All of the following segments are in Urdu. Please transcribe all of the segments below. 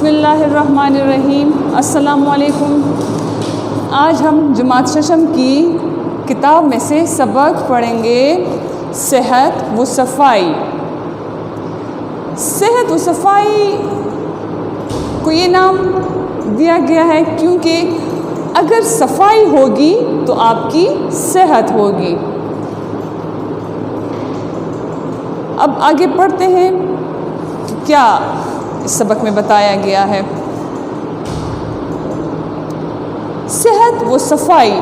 بسم اللہ الرحمن الرحیم۔ السلام علیکم۔ آج ہم جماعت ششم کی کتاب میں سے سبق پڑھیں گے صحت و صفائی۔ صحت و صفائی کو یہ نام دیا گیا ہے کیونکہ اگر صفائی ہوگی تو آپ کی صحت ہوگی۔ اب آگے پڑھتے ہیں کہ کیا اس سبق میں بتایا گیا ہے۔ صحت و صفائی۔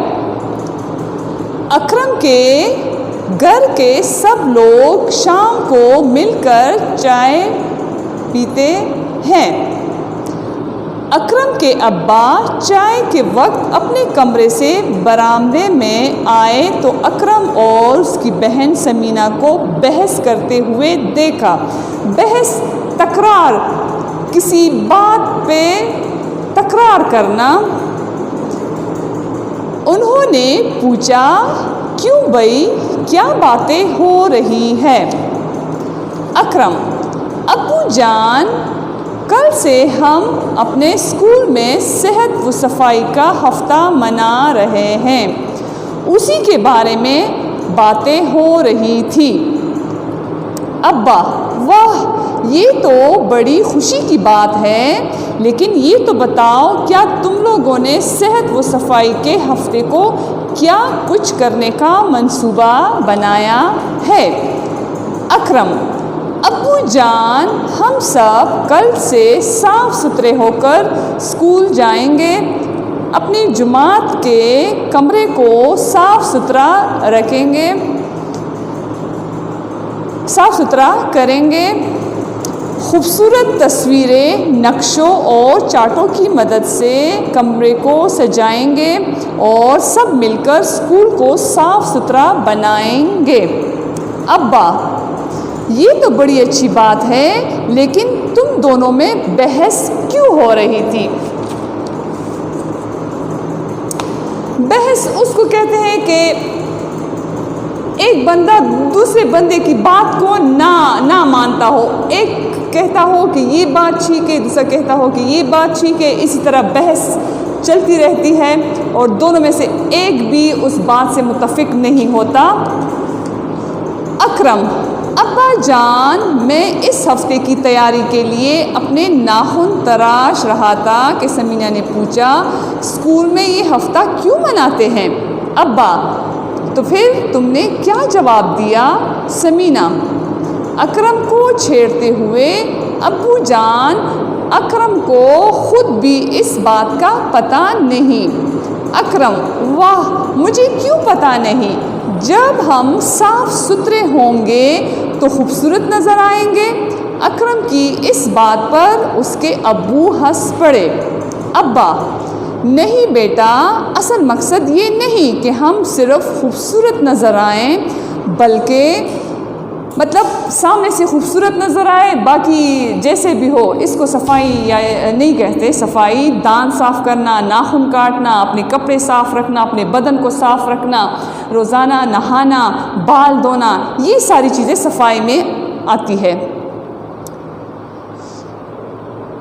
اکرم کے گھر کے سب لوگ شام کو مل کر چائے پیتے ہیں۔ اکرم کے ابا چائے کے وقت اپنے کمرے سے برآمدے میں آئے تو اکرم اور اس کی بہن سمینہ کو بحث کرتے ہوئے دیکھا۔ بحث تکرار، کسی بات پہ تکرار کرنا۔ انہوں نے پوچھا، کیوں بھائی، کیا باتیں ہو رہی ہے؟ اکرم: ابو جان، کل سے ہم اپنے اسکول میں صحت و صفائی کا ہفتہ منا رہے ہیں، اسی کے بارے میں باتیں ہو رہی تھی۔ ابا: واہ، یہ تو بڑی خوشی کی بات ہے، لیکن یہ تو بتاؤ کیا تم لوگوں نے صحت و صفائی کے ہفتے کو کیا کچھ کرنے کا منصوبہ بنایا ہے؟ اکرم: ابو جان، ہم سب کل سے صاف ستھرے ہو کر اسکول جائیں گے، اپنی جماعت کے کمرے کو صاف ستھرا رکھیں گے، صاف ستھرا کریں گے، خوبصورت تصویریں، نقشوں اور چارٹوں کی مدد سے کمرے کو سجائیں گے اور سب مل کر اسکول کو صاف ستھرا بنائیں گے۔ ابا: یہ تو بڑی اچھی بات ہے، لیکن تم دونوں میں بحث کیوں ہو رہی تھی؟ بحث اس کو کہتے ہیں کہ ایک بندہ دوسرے بندے کی بات کو نہ مانتا ہو، ایک کہتا ہو کہ یہ بات ٹھیک ہے، دوسرا کہتا ہو کہ یہ بات ٹھیک ہے، اسی طرح بحث چلتی رہتی ہے اور دونوں میں سے ایک بھی اس بات سے متفق نہیں ہوتا۔ اکرم: ابا جان، میں اس ہفتے کی تیاری کے لیے اپنے ناخن تراش رہا تھا کہ سمینہ نے پوچھا، اسکول میں یہ ہفتہ کیوں مناتے ہیں؟ ابا: تو پھر تم نے کیا جواب دیا؟ سمینہ اکرم کو چھیڑتے ہوئے: ابو جان، اکرم کو خود بھی اس بات کا پتہ نہیں۔ اکرم: واہ، مجھے کیوں پتہ نہیں؟ جب ہم صاف ستھرے ہوں گے تو خوبصورت نظر آئیں گے۔ اکرم کی اس بات پر اس کے ابو ہنس پڑے۔ ابا: نہیں بیٹا، اصل مقصد یہ نہیں کہ ہم صرف خوبصورت نظر آئیں، بلکہ مطلب سامنے سے خوبصورت نظر آئے، باقی جیسے بھی ہو، اس کو صفائی یا نہیں کہتے۔ صفائی دانت صاف کرنا، ناخن کاٹنا، اپنے کپڑے صاف رکھنا، اپنے بدن کو صاف رکھنا، روزانہ نہانا، بال دھونا، یہ ساری چیزیں صفائی میں آتی ہے۔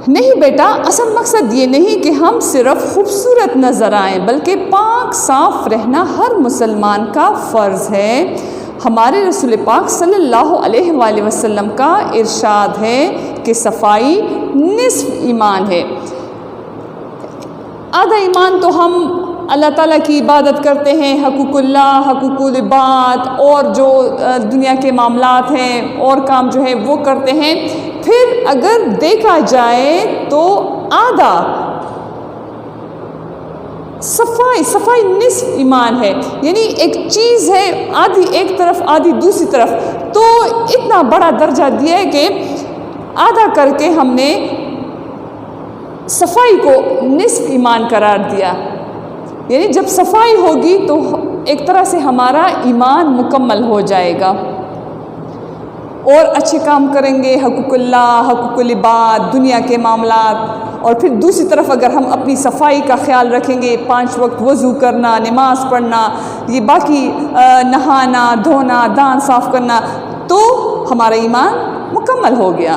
نہیں بیٹا، اصل مقصد یہ نہیں کہ ہم صرف خوبصورت نظر آئیں، بلکہ پاک صاف رہنا ہر مسلمان کا فرض ہے۔ ہمارے رسول پاک صلی اللہ علیہ وآلہ وسلم کا ارشاد ہے کہ صفائی نصف ایمان ہے۔ آدھا ایمان تو ہم اللہ تعالیٰ کی عبادت کرتے ہیں، حقوق اللہ، حقوق العباد اور جو دنیا کے معاملات ہیں اور کام جو ہے وہ کرتے ہیں۔ پھر اگر دیکھا جائے تو آدھا صفائی نصف ایمان ہے، یعنی ایک چیز ہے آدھی ایک طرف آدھی دوسری طرف، تو اتنا بڑا درجہ دیا ہے کہ آدھا کر کے ہم نے صفائی کو نصف ایمان قرار دیا۔ یعنی جب صفائی ہوگی تو ایک طرح سے ہمارا ایمان مکمل ہو جائے گا اور اچھے کام کریں گے، حقوق اللہ، حقوق العباد، دنیا کے معاملات۔ اور پھر دوسری طرف اگر ہم اپنی صفائی کا خیال رکھیں گے، 5 وقت وضو کرنا، نماز پڑھنا، یہ باقی نہانا، دھونا، دانت صاف کرنا، تو ہمارا ایمان مکمل ہو گیا۔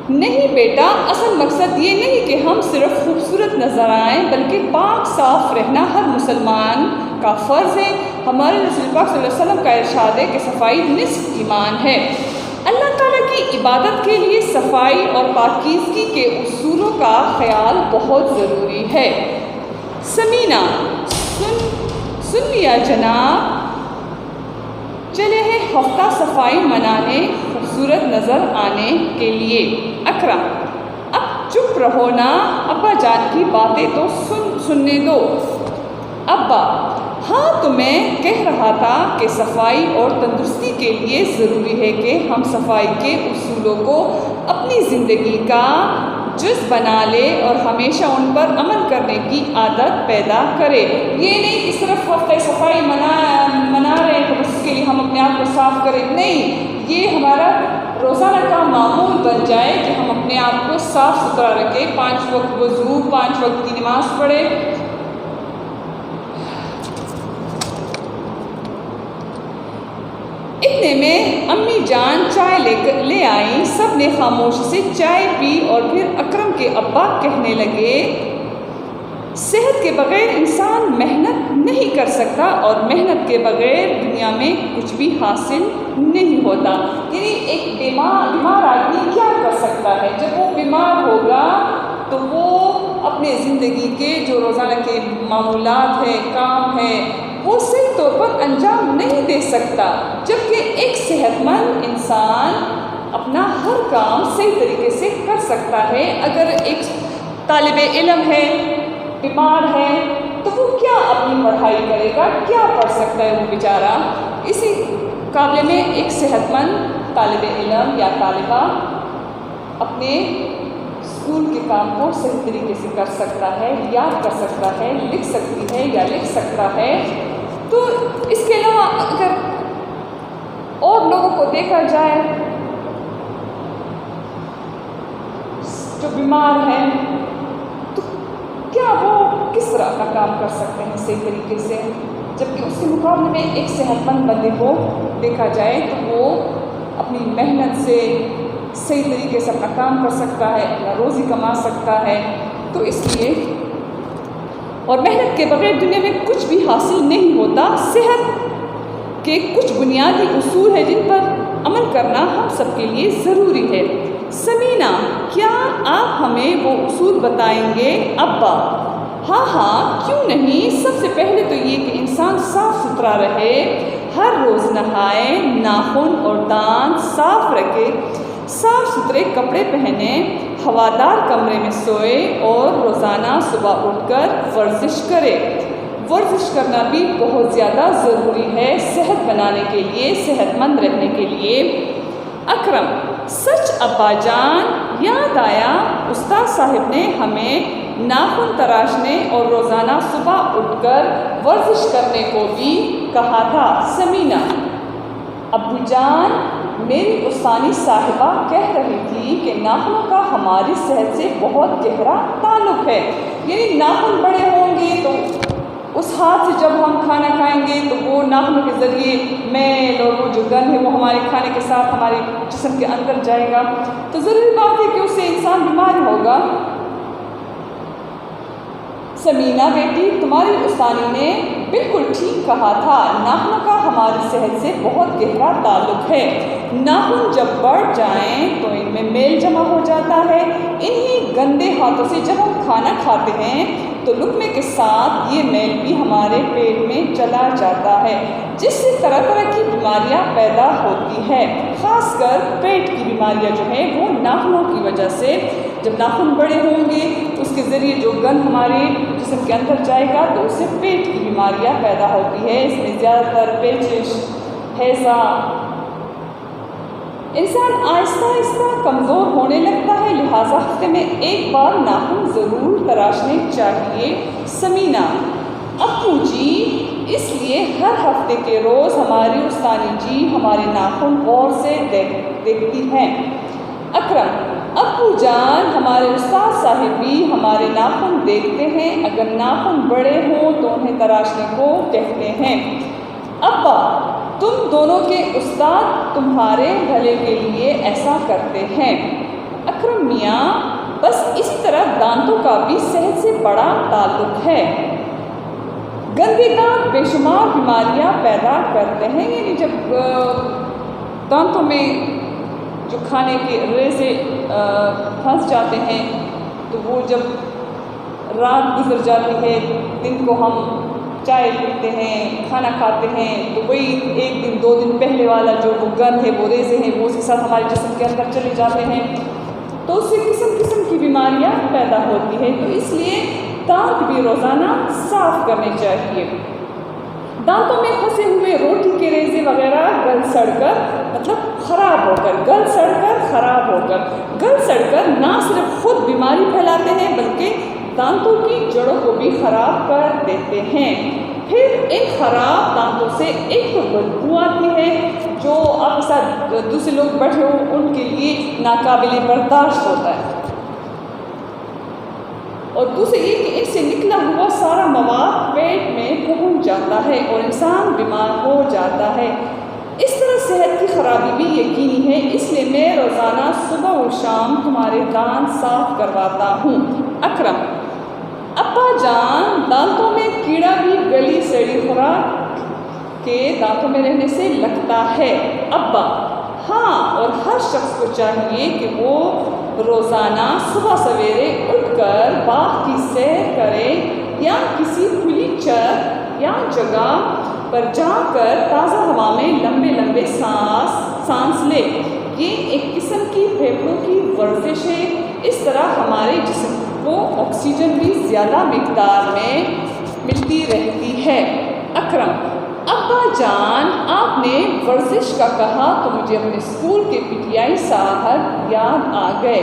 نہیں بیٹا، اصل مقصد یہ نہیں کہ ہم صرف خوبصورت نظر آئیں، بلکہ پاک صاف رہنا ہر مسلمان کا فرض ہے۔ ہمارے رسول پاک صلی اللہ علیہ وسلم کا ارشاد ہے کہ صفائی نصف ایمان ہے۔ اللہ تعالیٰ کی عبادت کے لیے صفائی اور پاکیزگی کے اصولوں کا خیال بہت ضروری ہے۔ سمینہ، سن لیا جناب، چلے ہیں ہفتہ صفائی منانے خوبصورت نظر آنے کے لیے۔ اکرم، اب چپ رہو نا، ابا جان کی باتیں تو سننے دو۔ ابا، ہاں تو میں کہہ رہا تھا کہ صفائی اور تندرستی کے لیے ضروری ہے کہ ہم صفائی کے اصولوں کو اپنی زندگی کا جز بنا لے اور ہمیشہ ان پر عمل کرنے کی عادت پیدا کرے۔ یہ نہیں کہ صرف ہفتہ صفائی منا رہے ہیں تو اس کے لیے ہم اپنے آپ کو صاف کریں، نہیں، یہ ہمارا روزانہ کا معمول بن جائے کہ ہم اپنے آپ کو صاف ستھرا رکھیں، 5 وقت وضو، 5 وقت کی نماز پڑھیں۔ اتنے میں امی جان چائے لے آئیں، سب نے خاموشی سے چائے پی اور پھر اکرم کے ابا کہنے لگے، صحت کے بغیر انسان محنت نہیں کر سکتا اور محنت کے بغیر دنیا میں کچھ بھی حاصل نہیں ہوتا۔ یعنی ایک بیمار آدمی کیا کر سکتا ہے؟ جب وہ بیمار ہوگا تو وہ اپنے زندگی کے جو روزانہ کے معمولات ہیں، کام ہیں، وہ صحیح طور پر انجام نہیں دے سکتا، جبکہ ایک صحت مند انسان اپنا ہر کام صحیح طریقے سے کر سکتا ہے۔ اگر ایک طالب علم ہے، بیمار ہے، تو وہ کیا اپنی پڑھائی کرے گا، کیا پڑھ سکتا ہے وہ بیچارہ؟ اسی مقابلے میں ایک صحت مند طالب علم یا طالبہ اپنے اسکول کے کام کو صحیح طریقے سے کر سکتا ہے، یاد کر سکتا ہے، لکھ سکتی ہے یا لکھ سکتا ہے۔ تو اس کے علاوہ اگر اور لوگوں کو دیکھا جائے جو بیمار ہیں، تو کیا وہ کس طرح کا کام کر سکتے ہیں صحیح طریقے سے؟ جبکہ اس کے مقابلے میں ایک صحت مند بندے کو دیکھا جائے تو وہ اپنی محنت سے صحیح طریقے سے اپنا کام کر سکتا ہے، اپنا روزی کما سکتا ہے۔ تو اس لیے اور محنت کے بغیر دنیا میں کچھ بھی حاصل نہیں ہوتا۔ صحت کے کچھ بنیادی اصول ہیں جن پر عمل کرنا ہم سب کے لیے ضروری ہے۔ سمینہ، کیا آپ ہمیں وہ اصول بتائیں گے؟ ابا، ہاں کیوں نہیں۔ سب سے پہلے تو یہ کہ انسان صاف ستھرا رہے، ہر روز نہائے، ناخن اور دانت صاف رکھے، صاف ستھرے کپڑے پہنے، ہوادار کمرے میں سوئے اور روزانہ صبح اٹھ کر ورزش کرے۔ ورزش کرنا بھی بہت زیادہ ضروری ہے صحت بنانے کے لیے، صحت مند رہنے کے لیے۔ اکرم، سچ ابا جان، یاد آیا استاد صاحب نے ہمیں ناخن تراشنے اور روزانہ صبح اٹھ کر ورزش کرنے کو بھی کہا تھا۔ سمینہ، ابو جان، میری استانی صاحبہ کہہ رہی تھی کہ ناخنوں کا ہماری صحت سے بہت گہرا تعلق ہے۔ یعنی ناخن بڑے ہوں گے تو اس ہاتھ سے جب ہم کھانا کھائیں گے تو وہ ناخنوں کے ذریعے میل اور وہ جو گند ہے وہ ہمارے کھانے کے ساتھ ہمارے جسم کے اندر جائے گا، تو ضروری بات ہے کہ اس سے انسان بیمار ہوگا۔ سمینہ بیٹی، تمہاری استانی نے بالکل ٹھیک کہا تھا، ناخنوں کا ہماری صحت سے بہت گہرا تعلق ہے۔ ناخن جب بڑھ جائیں تو ان میں میل جمع ہو جاتا ہے، انہی گندے ہاتھوں سے جب ہم کھانا کھاتے ہیں تو لقمے کے ساتھ یہ میل بھی ہمارے پیٹ میں چلا جاتا ہے، جس سے طرح طرح کی بیماریاں پیدا ہوتی ہے، خاص کر پیٹ کی بیماریاں جو ہیں وہ ناخنوں کی وجہ سے۔ جب ناخن بڑے ہوں گے اس کے ذریعے جو گند ہمارے جسم کے اندر جائے گا تو اس سے پیٹ کی بیماریاں پیدا ہوتی ہے، اس میں زیادہ تر پیچش، ہیضہ۔ انسان آہستہ آہستہ کمزور ہونے لگتا ہے، لہٰذا ہفتے میں ایک بار ناخن ضرور تراشنے چاہیے۔ سمینہ، ابو جی، اس لیے ہر ہفتے کے روز ہماری استانی جی ہمارے ناخن غور سے دیکھتی ہیں۔ اکرم، ابو جان، ہمارے استاد صاحب بھی ہمارے ناخن دیکھتے ہیں، اگر ناخن بڑے ہوں تو انہیں تراشنے کو کہتے ہیں۔ ابا، تم دونوں کے استاد تمہارے بھلے کے لیے ایسا کرتے ہیں۔ اکرم میاں بس اسی طرح دانتوں کا بھی صحت سے بڑا تعلق ہے۔ گندے دانت بے شمار بیماریاں پیدا کرتے ہیں، یعنی جب دانتوں میں جو کھانے کے ریزے پھنس جاتے ہیں تو وہ جب رات گزر جاتی ہے، دن کو ہم چائے پیتے ہیں، کھانا کھاتے ہیں، تو وہی ایک دن 2 دن پہلے والا جو وہ گند ہے، وہ ریزے ہیں، وہ اس کے ساتھ ہمارے جسم کے اندر چلے جاتے ہیں، تو اس سے قسم قسم کی بیماریاں پیدا ہوتی ہیں۔ تو اس لیے دانت بھی روزانہ صاف کرنے چاہیے۔ دانتوں میں پھنسے ہوئے روٹی کے ریزے وغیرہ گل سڑ کر خراب ہو کر گل سڑ کر نہ صرف خود بیماری پھیلاتے ہیں بلکہ دانتوں کی جڑوں کو بھی خراب کر دیتے ہیں۔ پھر ان خراب دانتوں سے ایک تو بدبو آتی ہے جو آپ کے ساتھ دوسرے لوگ بیٹھے ہو ان کے لیے ناقابل برداشت ہوتا ہے، اور دوسرے یہ کہ ان سے نکلا ہوا سارا مواد پیٹ میں پہنچ جاتا ہے اور انسان بیمار ہو جاتا ہے۔ اس طرح صحت کی خرابی بھی یقینی ہے، اس لیے میں روزانہ صبح و شام تمہارے دانت صاف کرواتا ہوں۔ اکرم: ابا جان، دانتوں میں کیڑا بھی گلی سڑی خوراک کے دانتوں میں رہنے سے لگتا ہے۔ ابا: ہاں، اور ہر شخص کو چاہیے کہ وہ روزانہ صبح سویرے اٹھ کر باغ کی سیر کرے یا کسی کھلی چھت یا جگہ پر جا کر تازہ ہوا میں لمبے لمبے سانس لے۔ یہ ایک قسم کی پھیپھڑوں کی ورزش ہے، اس طرح ہمارے جسم کو آکسیجن بھی زیادہ مقدار میں ملتی رہتی ہے۔ اکرم: ابا جان، آپ نے ورزش کا کہا تو مجھے اپنے اسکول کے پی ٹی آئی صاحب یاد آ گئے۔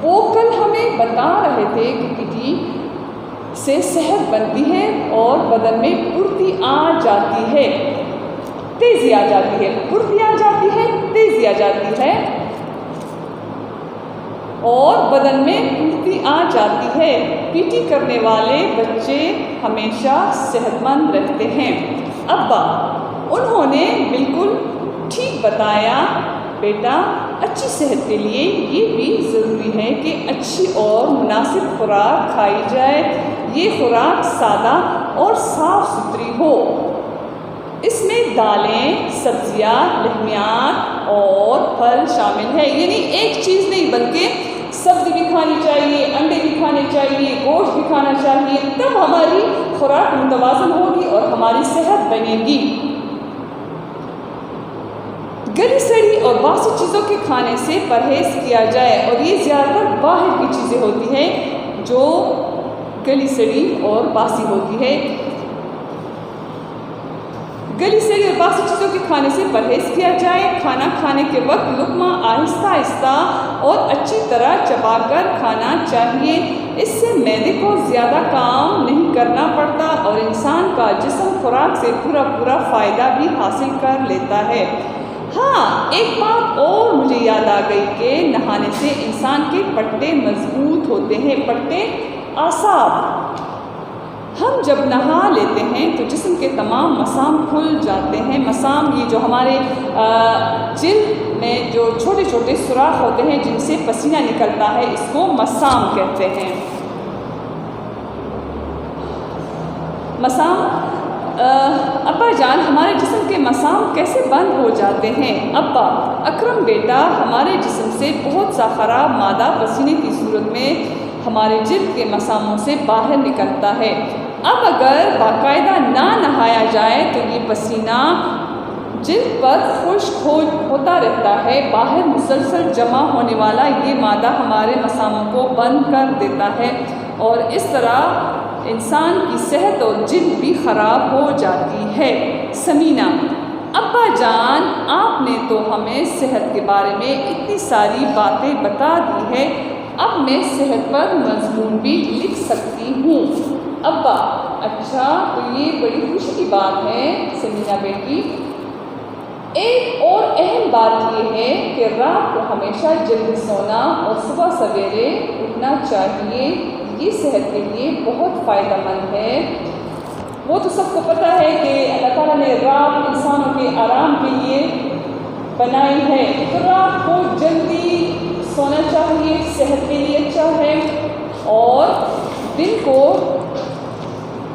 وہ کل ہمیں بتا رہے تھے کہ پی ٹی سے صحت بنتی ہے اور بدن میں پھرتی آ جاتی ہے، تیزی آ جاتی ہے، پھرتی آ جاتی ہے، تیزی آ جاتی ہے اور بدن میں پھرتی آ جاتی ہے۔ پی ٹی کرنے والے بچے ہمیشہ صحت مند رہتے ہیں۔ ابا: انہوں نے بالکل ٹھیک بتایا بیٹا، اچھی صحت کے لیے یہ بھی ضروری ہے کہ اچھی اور مناسب خوراک کھائی جائے۔ یہ خوراک سادہ اور صاف ستھری ہو، اس میں دالیں، سبزیاں، لحمیات اور پھل شامل ہیں، یعنی ایک چیز نہیں بلکہ سبزی بھی کھانی چاہیے، انڈے بھی کھانے چاہیے، گوشت بھی کھانا چاہیے، تب ہماری خوراک متوازن ہوگی اور ہماری صحت بنے گی۔ گلی سڑی اور باسی چیزوں کے کھانے سے پرہیز کیا جائے، اور یہ زیادہ تر باہر کی چیزیں ہوتی ہیں جو گلی سڑی اور باسی ہوتی ہے۔ گلی سڑی اور باسی چیزوں کے کھانے سے پرہیز کیا جائے۔ کھانا کھانے کے وقت لقمہ آہستہ آہستہ اور اچھی طرح چبا کر کھانا چاہیے، اس سے معدے کو زیادہ کام نہیں کرنا پڑتا اور انسان کا جسم خوراک سے پورا فائدہ بھی حاصل کر لیتا ہے۔ ہاں، ایک بات اور مجھے یاد آ گئی کہ نہانے سے انسان کے پٹے مضبوط ہوتے ہیں، پٹے اعصاب۔ ہم جب نہا لیتے ہیں تو جسم کے تمام مسام کھل جاتے ہیں۔ مسام یہ جو ہمارے جلد میں جو چھوٹے چھوٹے سوراخ ہوتے ہیں جن سے پسینہ نکلتا ہے، اس کو مسام کہتے ہیں۔ مسام: ابا جان، ہمارے جسم کے مسام کیسے بند ہو جاتے ہیں؟ ابا: اکرم بیٹا، ہمارے جسم سے بہت سا خراب مادہ پسینے کی صورت میں ہمارے جلد کے مساموں سے باہر نکلتا ہے۔ اب اگر باقاعدہ نہ نہایا جائے تو یہ پسینہ جلد پر خشک ہوتا رہتا ہے، باہر مسلسل جمع ہونے والا یہ مادہ ہمارے مساموں کو بند کر دیتا ہے اور اس طرح انسان کی صحت اور جلد بھی خراب ہو جاتی ہے۔ سمینہ: ابا جان، آپ نے تو ہمیں صحت کے بارے میں اتنی ساری باتیں بتا دی ہے، اب میں صحت پر مضمون بھی لکھ سکتی ہوں۔ ابا: اچھا، تو یہ بڑی خوشی کی بات ہے سمینہ بیٹی۔ ایک اور اہم بات یہ ہے کہ رات کو ہمیشہ جلدی سونا اور صبح سویرے اٹھنا چاہیے، یہ صحت کے لیے بہت فائدہ مند ہے۔ وہ تو سب کو پتہ ہے کہ اللہ تعالیٰ نے رات انسانوں کے آرام کے لیے بنائی ہے، تو رات کو جلدی سونا چاہیے، صحت کے لیے اچھا ہے، اور دن کو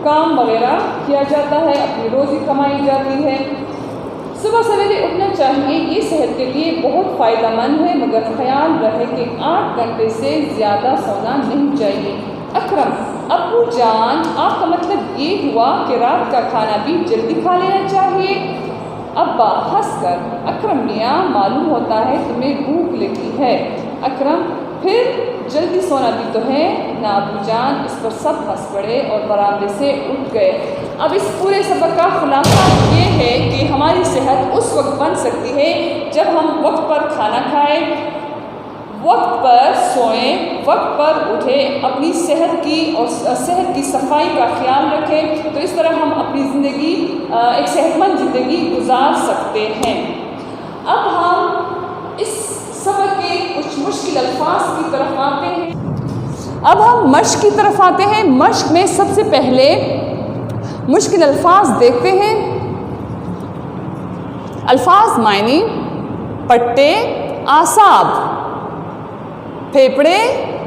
کام وغیرہ کیا جاتا ہے، اپنی روزی کمائی جاتی ہے۔ صبح سویرے اٹھنا چاہیے، یہ صحت کے لیے بہت فائدہ مند ہے، مگر خیال رہے کہ 8 گھنٹے سے زیادہ سونا نہیں چاہیے۔ اکرم: ابو جان، آپ کا مطلب یہ ہوا کہ رات کا کھانا بھی جلدی کھا لینا چاہیے؟ ابا ہنس کر: اکرم میاں، معلوم ہوتا ہے تمہیں بھوک لگی ہے۔ اکرم: پھر جلدی سونا بھی تو ہے نا ابو جان۔ اس پر سب ہنس پڑے اور برآمدے سے اٹھ گئے۔ اب اس پورے سبق کا خلاصہ یہ ہے کہ ہماری صحت اس وقت بن سکتی ہے جب ہم وقت پر کھانا کھائیں، وقت پر سوئیں، وقت پر اٹھیں، اپنی صحت کی صفائی کا خیال رکھیں، تو اس طرح ہم اپنی زندگی ایک صحت مند زندگی گزار سکتے ہیں۔ اب ہم اس سبق کے کچھ مشکل الفاظ کی طرف آتے ہیں۔ اب ہم مشق کی طرف آتے ہیں۔ مشق میں سب سے پہلے مشکل الفاظ دیکھتے ہیں۔ الفاظ معنی: پٹے، اعصاب، پھیپھڑے،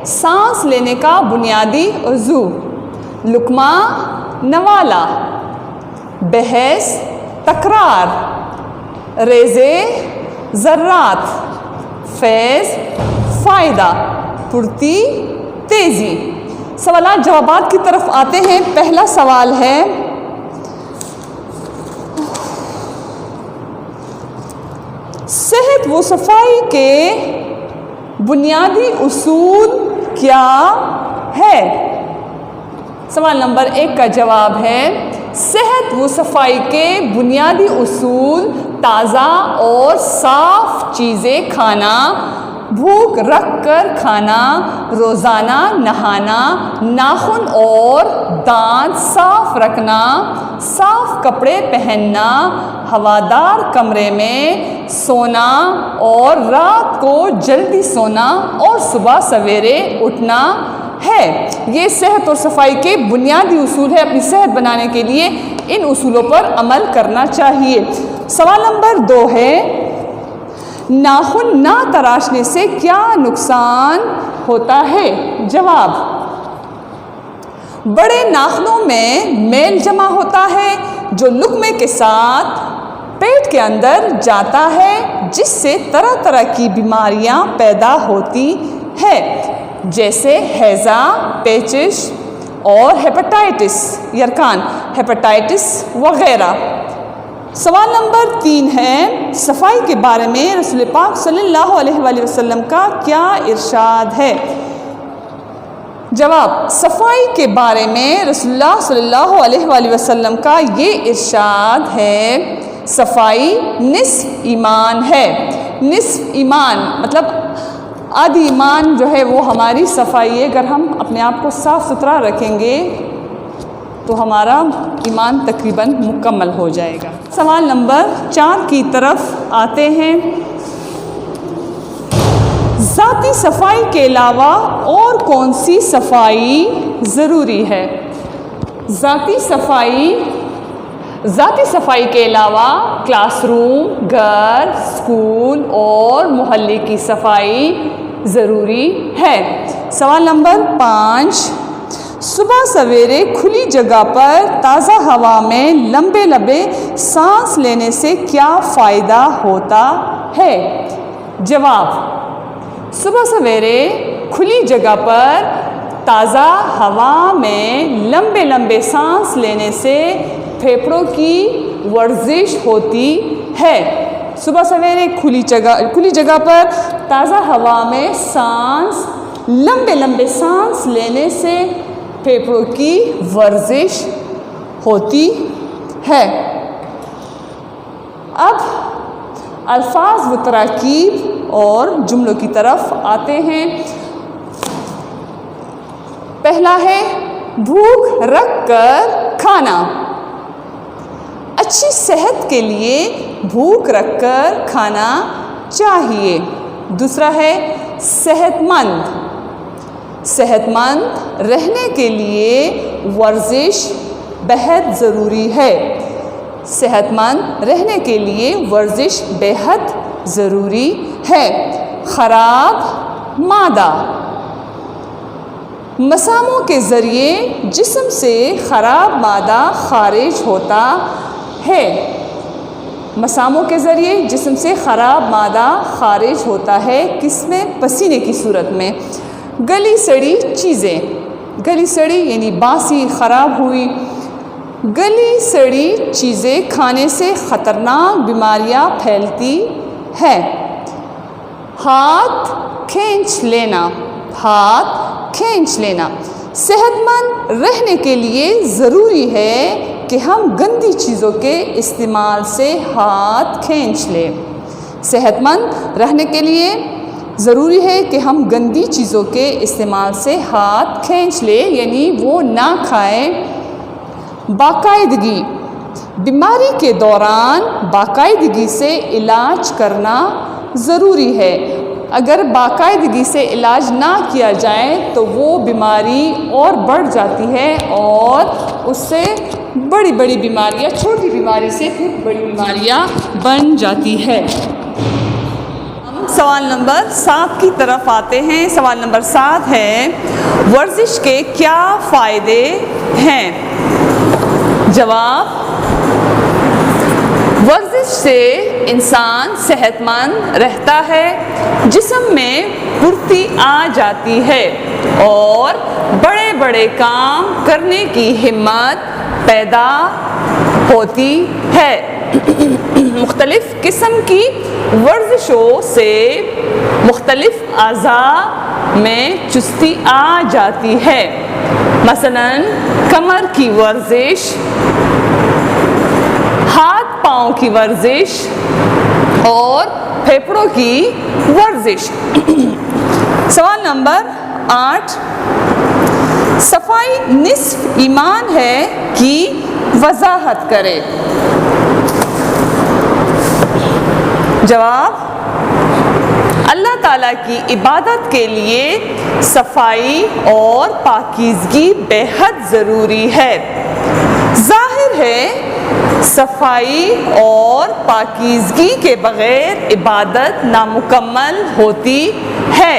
سانس لینے کا بنیادی عضو، لقمہ، نوالا، بحث، تکرار، ریزے، ذرات، فیض، فائدہ، پھرتی، تیزی۔ سوالات جوابات کی طرف آتے ہیں۔ پہلا سوال ہے، صحت و صفائی کے بنیادی اصول کیا ہے؟ سوال نمبر 1 کا جواب ہے، صحت و صفائی کے بنیادی اصول: تازہ اور صاف چیزیں کھانا، بھوک رکھ کر کھانا، روزانہ نہانا، ناخن اور دانت صاف رکھنا، صاف کپڑے پہننا، ہوادار کمرے میں سونا اور رات کو جلدی سونا اور صبح سویرے اٹھنا ہے۔ یہ صحت اور صفائی کے بنیادی اصول ہے۔ اپنی صحت بنانے کے لیے ان اصولوں پر عمل کرنا چاہیے۔ سوال نمبر 2 ہے، ناخن نہ تراشنے سے کیا نقصان ہوتا ہے؟ جواب: بڑے ناخنوں میں میل جمع ہوتا ہے جو لقمے کے ساتھ پیٹ کے اندر جاتا ہے، جس سے طرح طرح کی بیماریاں پیدا ہوتی ہیں، جیسے ہیضہ، پیچش اور ہیپاٹائٹس، یرکان ہیپاٹائٹس وغیرہ۔ سوال نمبر 3 ہے، صفائی کے بارے میں رسول پاک صلی اللہ علیہ وآلہ وسلم کا کیا ارشاد ہے؟ جواب: صفائی کے بارے میں رسول اللہ صلی اللہ علیہ وآلہ وسلم کا یہ ارشاد ہے، صفائی نصف ایمان ہے۔ نصف ایمان مطلب آدھی ایمان جو ہے وہ ہماری صفائی ہے۔ اگر ہم اپنے آپ کو صاف ستھرا رکھیں گے تو ہمارا ایمان تقریباً مکمل ہو جائے گا۔ سوال نمبر 4 کی طرف آتے ہیں، ذاتی صفائی کے علاوہ اور کون سی صفائی ضروری ہے؟ ذاتی صفائی کے علاوہ کلاس روم، گھر، اسکول اور محلے کی صفائی ضروری ہے۔ سوال نمبر 5، صبح سویرے کھلی جگہ پر تازہ ہوا میں لمبے لمبے سانس لینے سے کیا فائدہ ہوتا ہے؟ جواب: صبح سویرے کھلی جگہ پر تازہ ہوا میں لمبے لمبے سانس لینے سے پھیپھڑوں کی ورزش ہوتی ہے۔ صبح سویرے کھلی جگہ پر تازہ ہوا میں لمبے لمبے سانس لینے سے پھیپھڑوں کی ورزش ہوتی ہے۔ اب الفاظ و تراکیب اور جملوں کی طرف آتے ہیں۔ پہلا ہے، بھوک رکھ کر کھانا۔ اچھی صحت کے لیے بھوک رکھ کر کھانا چاہیے۔ دوسرا ہے، صحت مند رہنے کے لیے ورزش بہت ضروری ہے۔ صحت مند رہنے کے لیے ورزش بہت ضروری ہے۔ خراب مادہ، مساموں کے ذریعے جسم سے خراب مادہ خارج ہوتا ہے، مساموں کے ذریعے جسم سے خراب مادہ خارج ہوتا ہے، کس میں؟ پسینے کی صورت میں۔ گلی سڑی چیزیں، گلی سڑی یعنی باسی، خراب ہوئی، گلی سڑی چیزیں کھانے سے خطرناک بیماریاں پھیلتی ہے۔ ہاتھ کھینچ لینا، ہاتھ کھینچ لینا، صحت مند رہنے کے لیے ضروری ہے کہ ہم گندی چیزوں کے استعمال سے ہاتھ کھینچ لیں۔ صحت مند رہنے کے لیے ضروری ہے کہ ہم گندی چیزوں کے استعمال سے ہاتھ کھینچ لیں، یعنی وہ نہ کھائیں۔ باقاعدگی، بیماری کے دوران باقاعدگی سے علاج کرنا ضروری ہے۔ اگر باقاعدگی سے علاج نہ کیا جائے تو وہ بیماری اور بڑھ جاتی ہے اور اس سے بڑی بڑی بیماریاں، چھوٹی بیماری سے پھر بڑی بیماریاں بن جاتی ہے۔ ہم سوال نمبر 7 کی طرف آتے ہیں۔ سوال نمبر 7 ہے، ورزش کے کیا فائدے ہیں؟ جواب، ورزش سے انسان صحت مند رہتا ہے، جسم میں پھرتی آ جاتی ہے اور بڑے بڑے کام کرنے کی ہمت پیدا ہوتی ہے۔ مختلف قسم کی ورزشوں سے مختلف اعضاء میں چستی آ جاتی ہے، مثلاً کمر کی ورزش، ہاتھ پاؤں کی ورزش اور پھیپھڑوں کی ورزش۔ سوال نمبر 8، صفائی نصف ایمان ہے کی وضاحت کرے۔ جواب، اللہ تعالیٰ کی عبادت کے لیے صفائی اور پاکیزگی بے حد ضروری ہے۔ ظاہر ہے صفائی اور پاکیزگی کے بغیر عبادت نامکمل ہوتی ہے،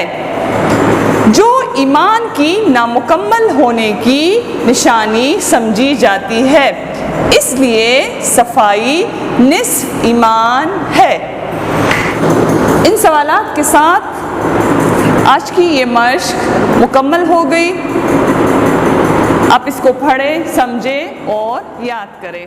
جو ایمان کی نامکمل ہونے کی نشانی سمجھی جاتی ہے، اس لیے صفائی نصف ایمان ہے۔ ان سوالات کے ساتھ آج کی یہ مشق مکمل ہو گئی۔ آپ اس کو پڑھیں، سمجھیں اور یاد کریں۔